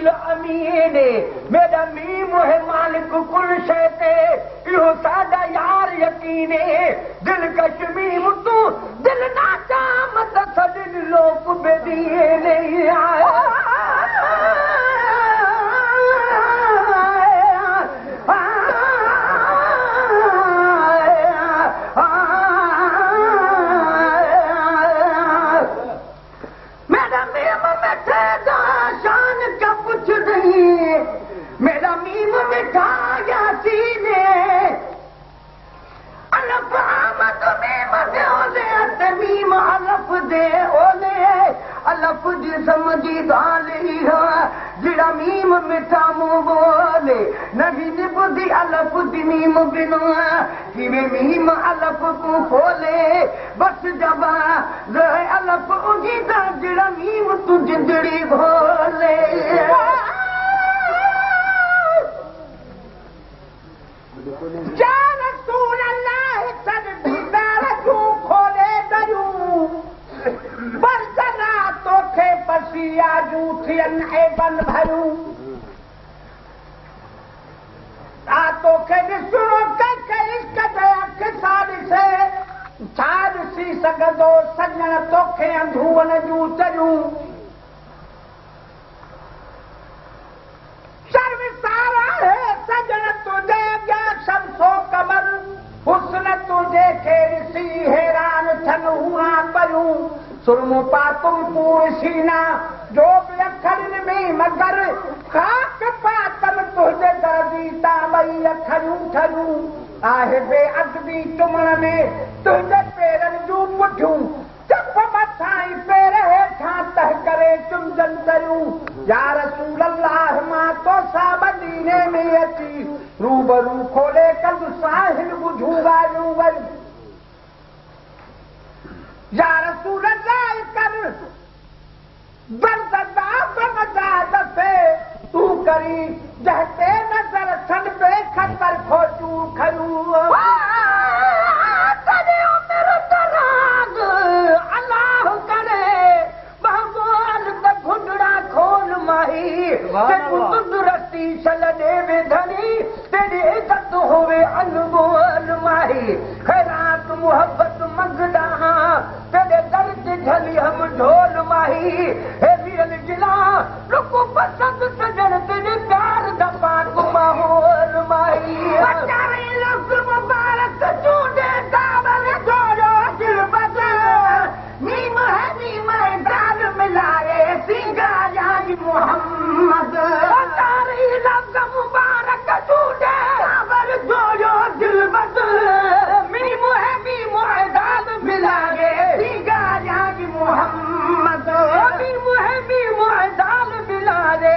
जिब्रील अमीन मेरा मीम है मालिक कुल शै ते इहो साडा यार यकीन दिल कश मीम तू दिल ना चामत सजन लोक बेदिए नहीं आया मेरा मीम मिठा यासीन अलफ आमद मीम दे ओले ते मीम अलफ दे ओले अलफ जिस्म दी गाली जिड़ा मीम मिठा मुंह बोले नहीं निभदी अलफ दी मीम बिनो जिवें मीम अलफ को खोले बस जबा रहे अलफ उगीदा जिड़ा मीम तू जिंदड़ी भोले या रसूल अल्लाह तदबीर तू खोले दरू बरसना तोखे पसिया जूठियन ऐबन भरू आ तोखे ॾिसो कंहिंखे इश्क जे अख सां ॾिसे छा ॾिसी सघंदो सॼण तोखे अंधूअन जूं चयूं शर्मसार आहे सॼण तुंहिंजे अॻियां शमसो कमर हुस्न तुंहिंजे खे ॾिसी हैरान थियनि हुआ पयूं सुरमो पातुम पूर सीना जो बि अखरनि में मगर खाक पातल तुंहिंजे दर जी तामई अखरियूं ठरियूं आहे बेअदबी चुमण में तुंहिंजे पेरनि जूं पुठियूं चप मथां ई पेर हेठां तह करे चुमजन कयूं या रसूल अल्लाह मां तोसां मदीने में अची रूबरू खोले कंद साहिल ॿुधूं ॻाल्हियूं वरी या रसूल अल्लाह कर बरददा बनजाद से तू करी जहते नजर सन पे खतर खोजू खरू करे मेरे तराग अल्लाह करे भगवान त घुंडड़ा खोल माही ते कुदरती सल दे विधनी तेरी इज्जत होवे अनमोल माही खैरात मोहब्बत मंगदा तेरे दर्द झली हम ढोल माही हे मियल जिला रुको पसंद सजन तेरे प्यार दा पाक माहौल माही बचारे लफ्ज मुबारक चूंडे दावल जोड़ो दिल बदल मीम है दाल मिलाए सिंगा याद मोहम्मद बचारे लफ्ज मुबारक चूंडे दावल जोड़ो दिल बदल मीम है दाल मिलाए सिंगा याद मोहम्मद मीम है दाल मिलाए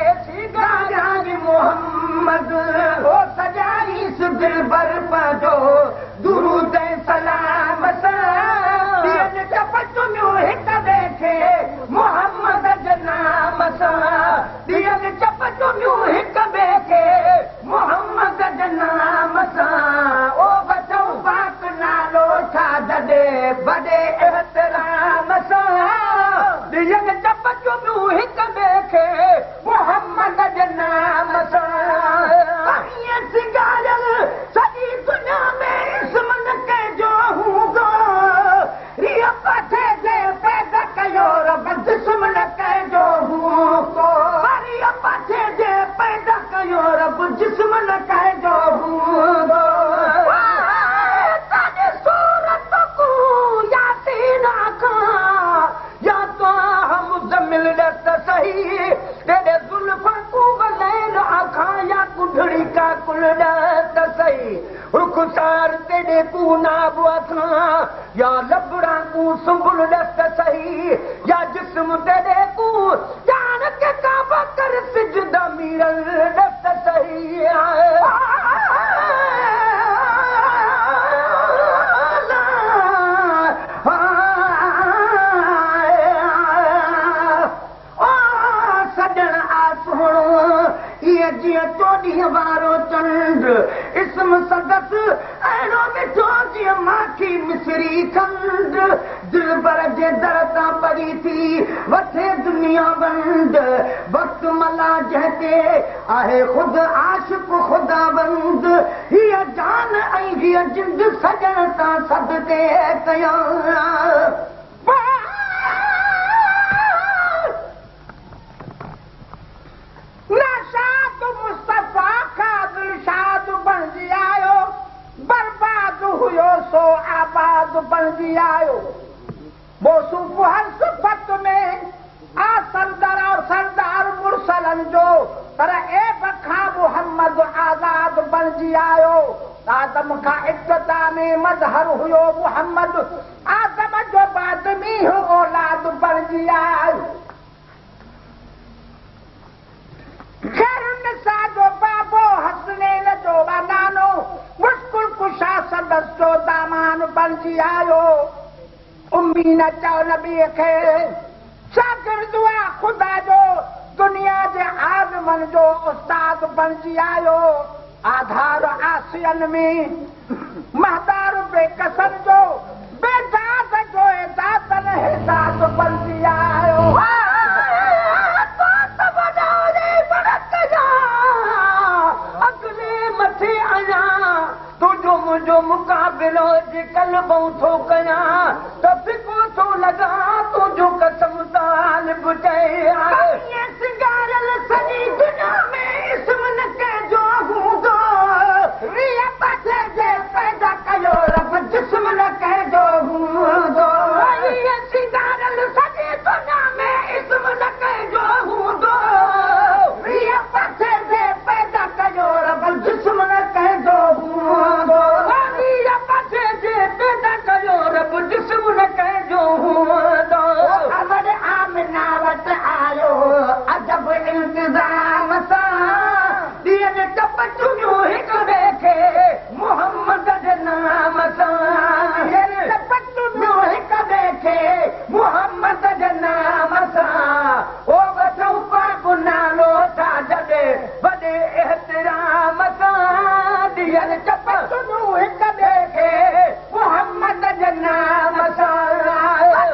जीअं चोॾीह वारो चंड इस्म संदस अहिड़ो मिठो जीअं माखी मिसरी खंड दिलबर जे दर तां परी थी वठे दुनिया बंद वक़्त मला जंहिंते आहे ख़ुदि आशिक़ ख़ुदाबंद हीअ जान ऐं हीअ जिंद सजण सां सदके कयां नशाद मुस्तफ़ा का दिलशाद बणिजी आयो बर्बाद हुयो सो आबाद बणिजी आयो मौसूफ़ हर सिफ़त में आ सरदार और सरदार मुरसलन जो पर ऐब खां मुहम्मद आज़ाद बणिजी आयो आदम खां इब्तिदा में मज़हर हुयो मुहम्मद आदम जो बादमी हो औलाद बणिजी आयो खैरुनिसा जो बाबो हसनैन जो नानो मुश्किल कुशा सदस जो दामान बणिजी आयो उम्मी न चओ नबीअ खे शागिर्द हुआ ख़ुदा जो दुनिया जे आज़मन जो उस्ताद बणिजी आयो आधार आसियन में महदार बेकसन जो बेदाद जो एदादन हिदाद बणिजी आयो तुंहिंजो मुक़ाबिलो जे कलबो थो कयां त फिको थो लॻा तुंहिंजो कसम तालिब चए सिंगारल सॼी दुनिया में इस्म न कंहिंजो हूंदो रिया पासे जे पैदा कयो रब जिस्म न कंहिंजो हूंदो सिंगारल सॼी दुनिया में इस्म न कंहिंजो हूंदो रिया पासे जे पैदा कयो रब जिस्म न कंहिंजो हूंदो जिस्म न कंहिंजो हूंदो अमर आमिना वटि आयो अजब इंतज़ाम सां ॾींहं टप चुनियूं हिक ॿिए खे मुहम्मद जे नाम सां टप चुनियूं हिक ॿिए खे मुहम्मद जे नाम सां ओ वठूं पाक नालो था जॾे वॾे एतिराम सां ॾींहं टप चुनियूं हिक ॿिए खे मुहम्मद जे नाम सां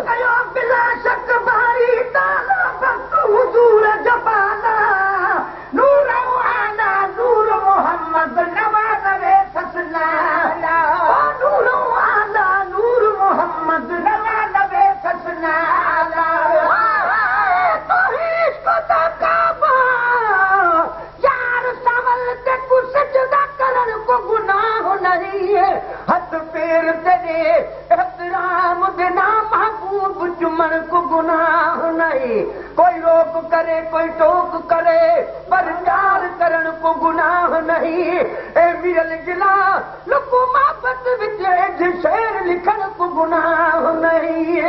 कयो बिला शक भारी ताला वक़्त हुज़ूर जबाना नूर आना नूर मुहम्मद नवानवे फसना नूर आना नूर मुहम्मद नवानवे फसना तो इश्क दा काबा यार सावल ते को सजदा करण को गुनाह नहीं है हथ पैर तेरे एहतराम देना महबूब चुमन को गुनाह नहीं कोई रोक करे कोई टोक करे पर प्यार करण को गुनाह नहीं ए मिरल जिला लुको मोहब्बत विच शेर लिखण को गुनाह नहीं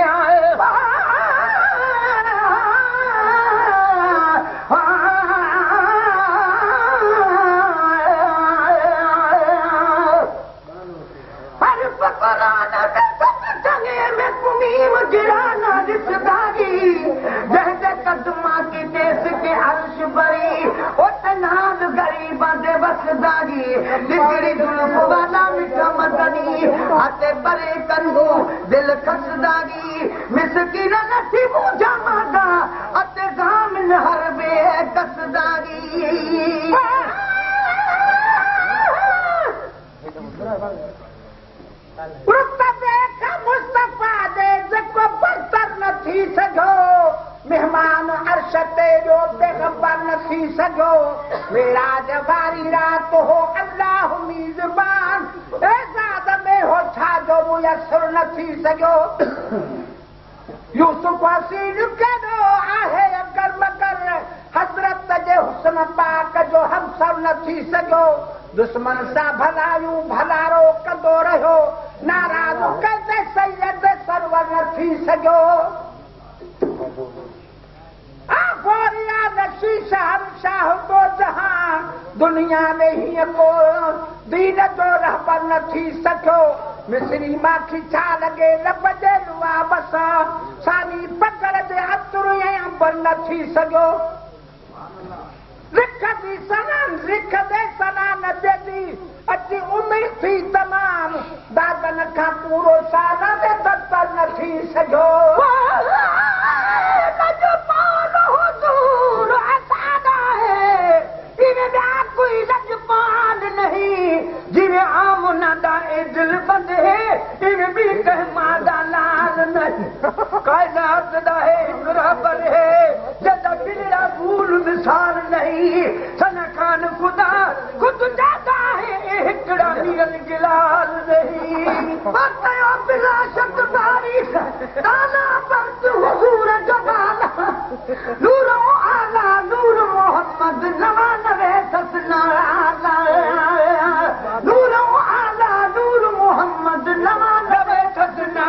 जंहिंजे कदमा की देश के अर्श भरी उतनाद गरीबा दे बसदारी निकड़ी जुल्फ वाला मिठा मदनी आते परे कंदू दिल खसदारी मिसकीन नथी मुझा मादा आते गाम न हर बे कसदारी मुस्तफ़ा दे जेको बरतर न थी सघो मेहमान अर्श ते जो पैगंबर न थी सघो मेराज वारी रात हो अल्लाह मीज़बान एज़ाद में हो छा जो मुयसर न थी सघो यूसुफ हसीन केॾो आहे अगर मगर हज़रत जे हुस्न पाक जो हमसर न थी सघो दुश्मन सां भलायूं भलारो कंदो रहियो नाराज़ कंदे सैयद सरवर न थी सघियो शहंशाह दो जहां दुनिया में हीअं को दीन जो रहबर न थी सघियो मिस्री माखी छा लॻे लब जे लुआब सां सानी पकड़ जे अतुर ऐं अंबर न थी सघियो लिख जी सनन दिल बंदे इन भी कह मादा लाल नहीं कायनात दा है बराबर है जदा बिगड़ा भूल मिसाल नहीं सना खान खुदा खुद जाता है एकड़ा नियल गिलाल नहीं बतायो बिला शक बारिश ताला बंद हुजूर जमाला नूरो आला नूर मोहम्मद नवानवे ससना नूरो आला नूर मोहम्मद नवानवे ससना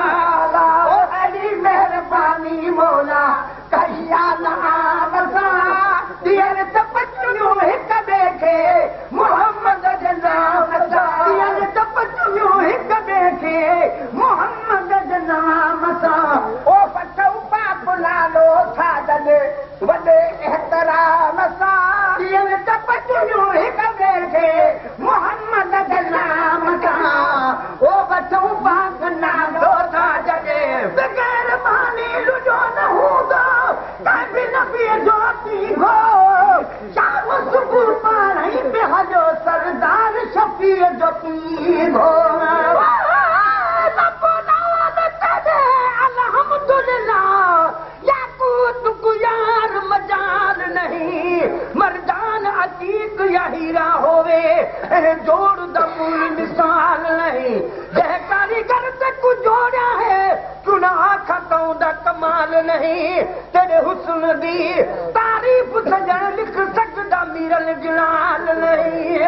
ओ अली मेहरबानी मौला कहिया ना बसा दियर तपच्चू हिक देखे मोहम्मद जनाब दियर तपच्चू हिक देखे मोहम्मद जनाब सा ओ पछौ पाप लालो था दे वडे एहतराम सा दियर तपच्चू हिक देखे मोहम्मद जनाब सा ओ पछौ पाप लालो था दे बगैर मानी लुजो न होगा काबी नबी जोती हो शाम सुबह पानी पे हजो सरदार शफी जो पीर हो मर्दान अतीक या हीरा होवे जोड़ दमूल मिसाल नहीं जह कारीगर से कुछ जोड़ा है चुना खतों दा कमाल नहीं तेरे हुस्न दी तारीफ सजन लिख सकदा मीरल जलाल नहीं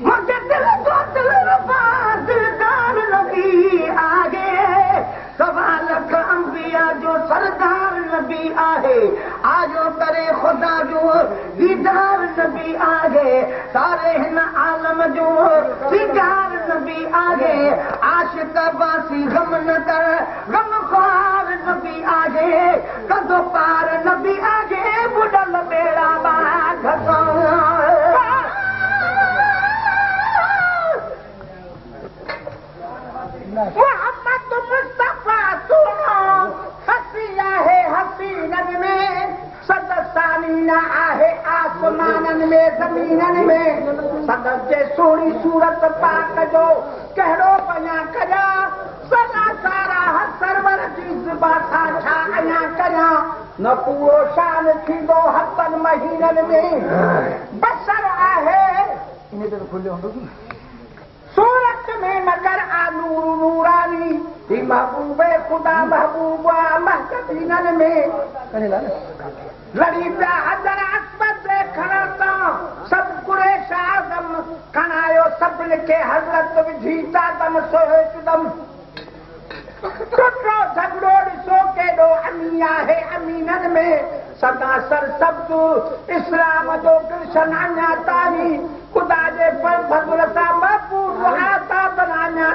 मगर दिल को दिल रफा दिलदार नबी आगे सवाल अंबिया जो सरदार नबी आहे आजो करे खुदा जो दीदार नबी आगे सारे हिन आलम जो सिंगार नबी आगे आशिक बासी गम न कर गम ख्वार नबी आगे कदो पार नबी आगे बुढ़ल बेड़ा बाग मोहम्मद मुस्तफा सुनो हसिया है हसीनन में सदसानी न आहे आसमानन में जमीनन में सदस जे सोनी सूरत पाक जो कहिड़ो पया कया सदा सारा सरवर जी बाता छा अया कया न पूरो शान थींदो हतन महीनन में बसर आहे इन ते खुलियो हूंदो सूरत में मगर नूर नूरानी महबूब खुदा महबूबा महकदीनन में लड़ी पिया हजर अस्मत से खड़ा सब कुरेश आदम खणायो सभिनि खे हज़रत विझीता दम सोचदम टुटो झगड़ो ॾिसो केॾो अमी आहे अमीनन में सदा सर सब्द इस्लाम जो कृष्ण अञा ताईं ख़ुदा जे फज़ल सां महफ़ूज़ आता अञा